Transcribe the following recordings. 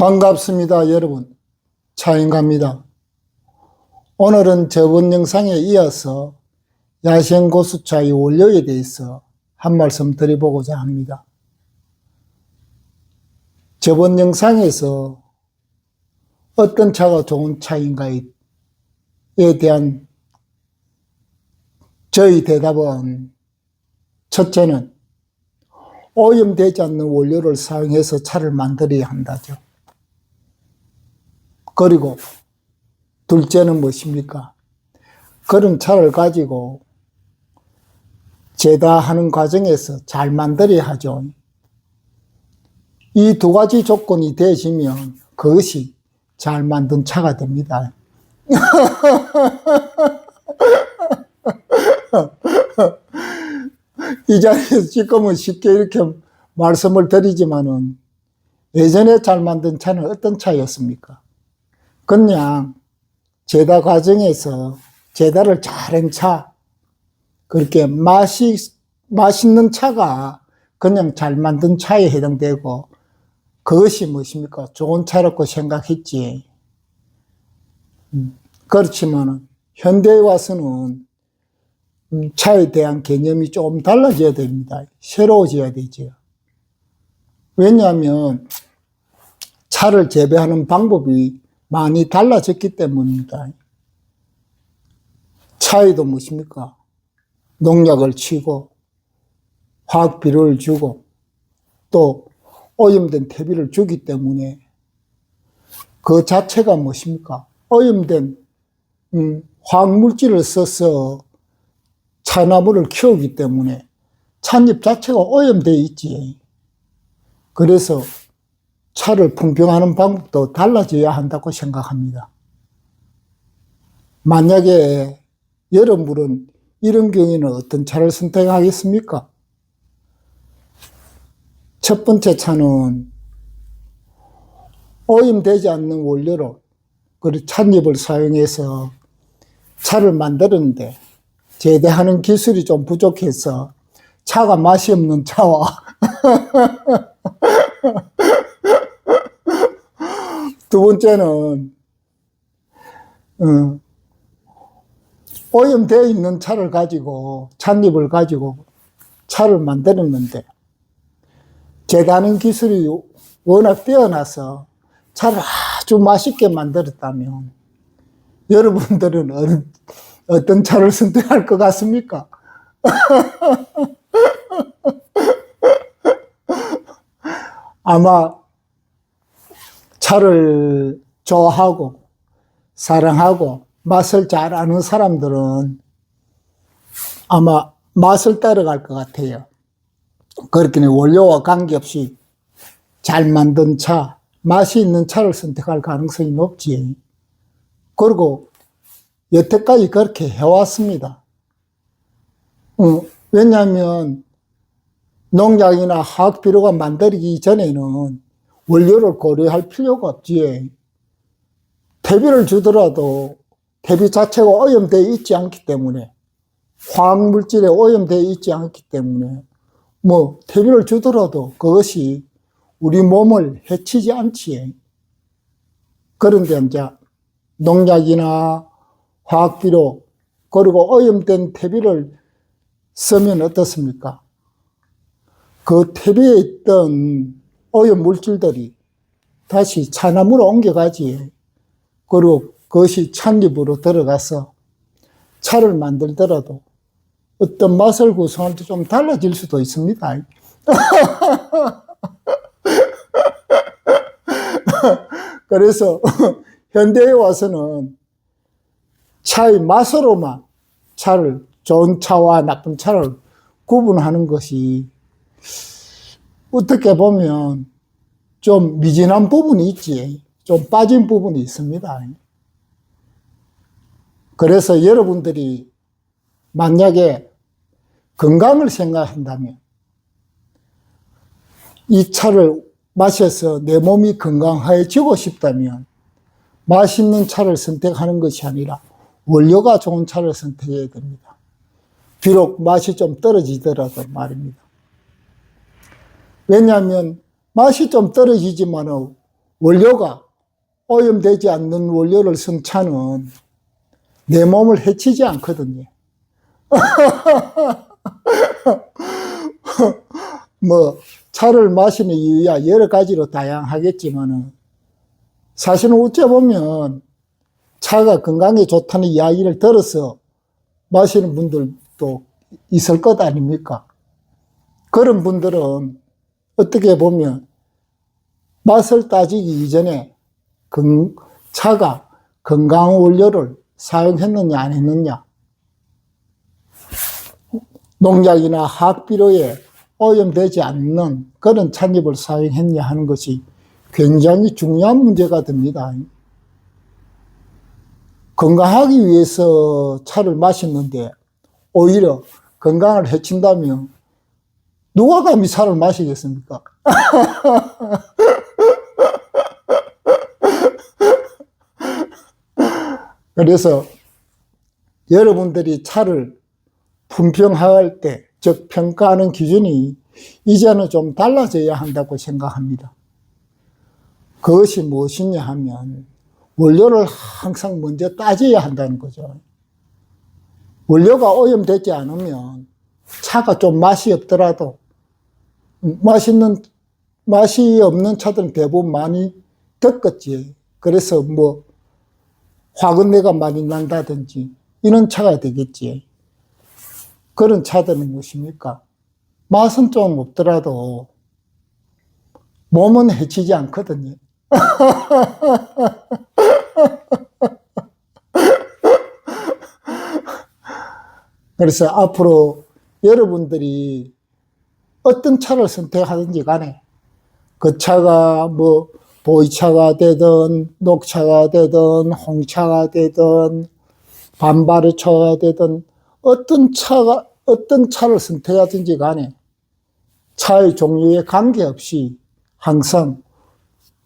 반갑습니다, 여러분. 차인갑니다. 오늘은 저번 영상에 이어서 야생고수차의 원료에 대해서 한 말씀 드려보고자 합니다. 저번 영상에서 어떤 차가 좋은 차인가에 대한 저희 대답은, 첫째는 오염되지 않는 원료를 사용해서 차를 만들어야 한다죠. 그리고 둘째는 무엇입니까? 그런 차를 가지고 제다하는 과정에서 잘 만들어야 하죠. 이 두 가지 조건이 되어지면 그것이 잘 만든 차가 됩니다. 이 자리에서 지금은 쉽게 이렇게 말씀을 드리지만은, 예전에 잘 만든 차는 어떤 차였습니까? 그냥 제다 과정에서 제다를 잘한 차, 그렇게 맛있는 차가 그냥 잘 만든 차에 해당되고, 그것이 무엇입니까? 좋은 차라고 생각했지. 그렇지만은 현대에 와서는 차에 대한 개념이 좀 달라져야 됩니다. 새로워져야 되죠. 왜냐하면 차를 재배하는 방법이 많이 달라졌기 때문입니다. 차에도 무엇입니까? 농약을 치고 화학비료를 주고 또 오염된 퇴비를 주기 때문에 그 자체가 무엇입니까? 오염된 화학물질을 써서 차나무를 키우기 때문에 찻잎 자체가 오염되어 있지. 그래서 차를 품평하는 방법도 달라져야 한다고 생각합니다. 만약에 여러분은 이런 경우에는 어떤 차를 선택하겠습니까? 첫 번째 차는 오염되지 않는 원료로 그 찻잎을 사용해서 차를 만드는데 제대하는 기술이 좀 부족해서 차가 맛이 없는 차와 두 번째는 오염되어 있는 차를 가지고 찻잎을 가지고 차를 만들었는데 제다하는 기술이 워낙 뛰어나서 차를 아주 맛있게 만들었다면 여러분들은 어떤 차를 선택할 것 같습니까? 아마 차를 좋아하고 사랑하고 맛을 잘 아는 사람들은 아마 맛을 따라갈 것 같아요. 그렇게 원료와 관계없이 잘 만든 차, 맛이 있는 차를 선택할 가능성이 높지. 그리고 여태까지 그렇게 해왔습니다. 왜냐하면 농약이나 화학비료가 만들기 전에는 원료를 고려할 필요가 없지. 퇴비를 주더라도 퇴비 자체가 오염되어 있지 않기 때문에, 화학물질에 오염되어 있지 않기 때문에 퇴비를 주더라도 그것이 우리 몸을 해치지 않지. 그런데 이제 농약이나 화학비료 그리고 오염된 퇴비를 쓰면 어떻습니까? 그 퇴비에 있던 오염 물질들이 다시 차나무로 옮겨가지. 그리고 그것이 찻잎으로 들어가서 차를 만들더라도 어떤 맛을 구성할 때 좀 달라질 수도 있습니다. 그래서 현대에 와서는 차의 맛으로만 차를, 좋은 차와 나쁜 차를 구분하는 것이 어떻게 보면 좀 미진한 부분이 있지. 좀 빠진 부분이 있습니다. 그래서 여러분들이 만약에 건강을 생각한다면, 이 차를 마셔서 내 몸이 건강해지고 싶다면 맛있는 차를 선택하는 것이 아니라 원료가 좋은 차를 선택해야 됩니다. 비록 맛이 좀 떨어지더라도 말입니다. 왜냐하면 맛이 좀 떨어지지만 원료가 오염되지 않는 원료를 쓴 차는 내 몸을 해치지 않거든요. 뭐 차를 마시는 이유야 여러 가지로 다양하겠지만은 사실은 어째보면 차가 건강에 좋다는 이야기를 들어서 마시는 분들도 있을 것 아닙니까? 그런 분들은 어떻게 보면 맛을 따지기 이전에 차가 건강 원료를 사용했느냐 안 했느냐, 농약이나 화학비료에 오염되지 않는 그런 찻잎을 사용했냐 하는 것이 굉장히 중요한 문제가 됩니다. 건강하기 위해서 차를 마셨는데 오히려 건강을 해친다면 누가 감히 차를 마시겠습니까? 그래서 여러분들이 차를 품평할 때, 즉 평가하는 기준이 이제는 좀 달라져야 한다고 생각합니다. 그것이 무엇이냐 하면 원료를 항상 먼저 따져야 한다는 거죠. 원료가 오염되지 않으면 차가 좀 맛이 없더라도 맛이 없는 차들은 대부분 많이 덥겠지. 그래서 뭐 화근내가 많이 난다든지 이런 차가 되겠지. 그런 차들은 무엇입니까? 맛은 좀 없더라도 몸은 해치지 않거든요. 그래서 앞으로 여러분들이 어떤 차를 선택하든지 간에 그 차가 뭐 보이차가 되든 녹차가 되든 홍차가 되든 반바르차가 되든 어떤 차를 선택하든지 간에 차의 종류에 관계없이 항상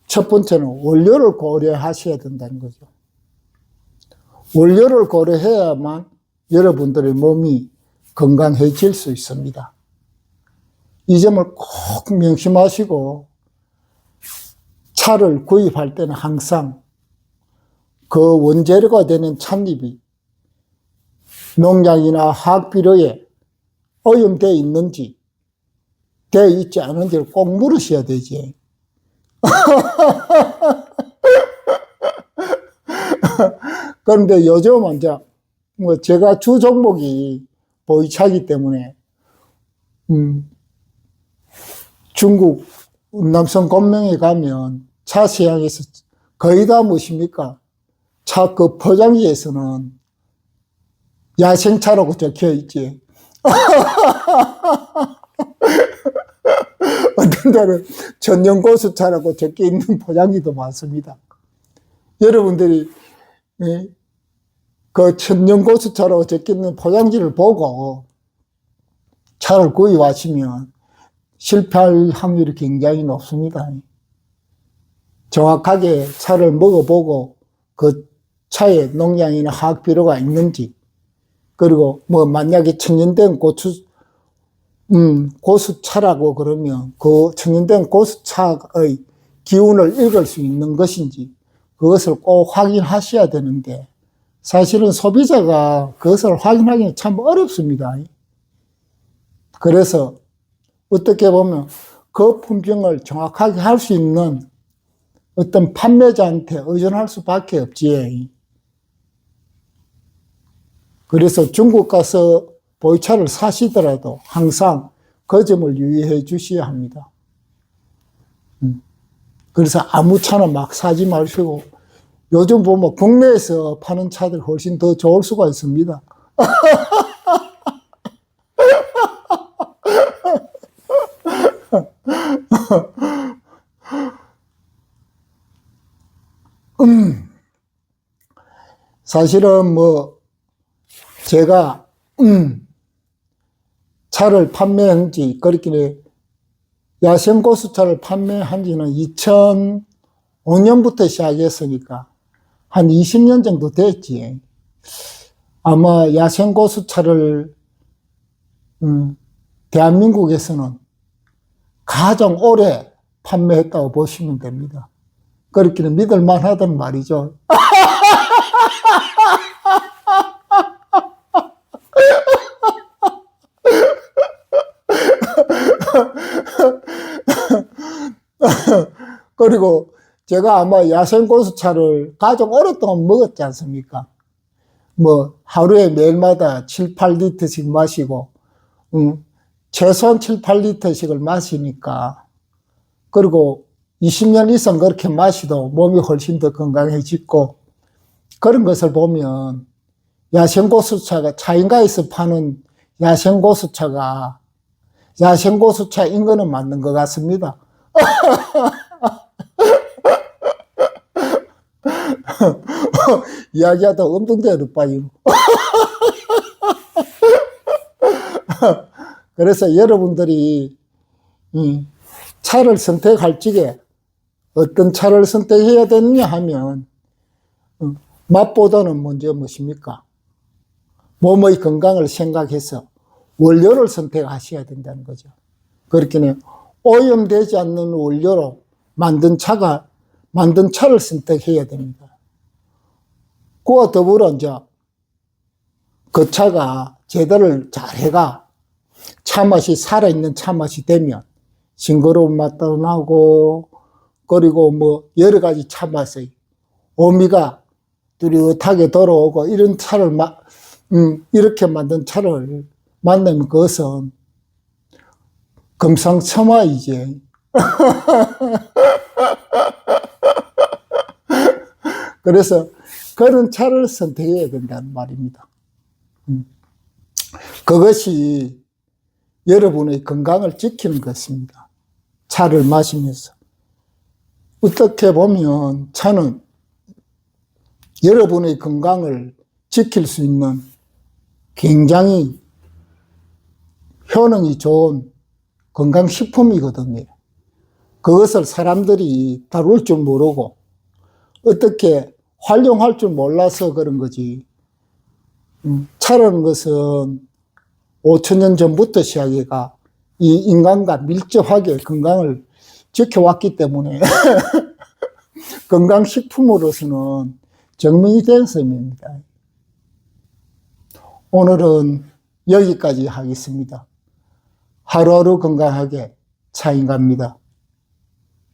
첫 번째는 원료를 고려하셔야 된다는 거죠. 원료를 고려해야만 여러분들의 몸이 건강해질 수 있습니다. 이 점을 꼭 명심하시고 차를 구입할 때는 항상 그 원재료가 되는 찻잎이 농약이나 화학비료에 오염되어 있는지 되어 있지 않은지를 꼭 물으셔야 되지. 그런데 요즘 이제 뭐 제가 주 종목이 보이차기 때문에 중국 운남성 건명에 가면 차 시장에서 거의 다 무엇입니까? 차 그 포장지에서는 야생차라고 적혀 있지. 어떤 데는 천연고수차라고 적혀 있는 포장지도 많습니다. 여러분들이 그 천연고수차라고 적혀 있는 포장지를 보고 차를 구입하시면 실패할 확률이 굉장히 높습니다. 정확하게 차를 먹어보고 그 차에 농약이나 화학비료가 있는지, 그리고 뭐 만약에 천연된 고수차라고 그러면 그 천연된 고수차의 기운을 읽을 수 있는 것인지 그것을 꼭 확인하셔야 되는데 사실은 소비자가 그것을 확인하기는 참 어렵습니다. 그래서 어떻게 보면 그 품평을 정확하게 할 수 있는 어떤 판매자한테 의존할 수밖에 없지. 그래서 중국 가서 보이차를 사시더라도 항상 그 점을 유의해 주셔야 합니다. 그래서 아무 차나 막 사지 마시고 요즘 보면 국내에서 파는 차들 훨씬 더 좋을 수가 있습니다. 사실은 뭐 제가 차를 판매한 지 그렇게 야생고수차를 판매한 지는 2005년부터 시작했으니까 한 20년 정도 됐지. 아마 야생고수차를 대한민국에서는 가장 오래 판매했다고 보시면 됩니다. 그렇기는 믿을만 하던 말이죠. 그리고 제가 아마 야생고수차를 가장 오랫동안 먹었지 않습니까? 뭐 하루에 매일마다 7, 8리터씩 마시고 최소한 7, 8리터씩을 마시니까, 그리고 20년 이상 그렇게 마시도 몸이 훨씬 더 건강해지고, 그런 것을 보면 야생고수차가, 차인가에서 파는 야생고수차가 야생고수차인 거는 맞는 것 같습니다. 이야기하다 엉뚱대로 빠지고. 그래서 여러분들이 차를 선택할 적에 어떤 차를 선택해야 되느냐 하면, 맛보다는 먼저 무엇입니까? 몸의 건강을 생각해서 원료를 선택하셔야 된다는 거죠. 그렇기는 오염되지 않는 원료로 만든 차를 선택해야 됩니다. 그와 더불어 이제 그 차가 제대로 잘 해가 차 맛이 살아있는 차 맛이 되면 싱그러운 맛도 나고, 그리고 뭐 여러 가지 차 맛의 오미가 뚜렷하게 돌아오고, 이런 차를 이렇게 만든 차를 만나면 그것은 금상첨화이지. 그래서 그런 차를 선택해야 된다는 말입니다. 그것이 여러분의 건강을 지키는 것입니다. 차를 마시면서. 어떻게 보면 차는 여러분의 건강을 지킬 수 있는 굉장히 효능이 좋은 건강식품이거든요. 그것을 사람들이 다룰 줄 모르고 어떻게 활용할 줄 몰라서 그런 거지. 차라는 것은 5,000년 전부터 시작해가 이 인간과 밀접하게 건강을 지켜왔기 때문에 건강식품으로서는 증명이 된 셈입니다. 오늘은 여기까지 하겠습니다. 하루하루 건강하게 차인갑니다.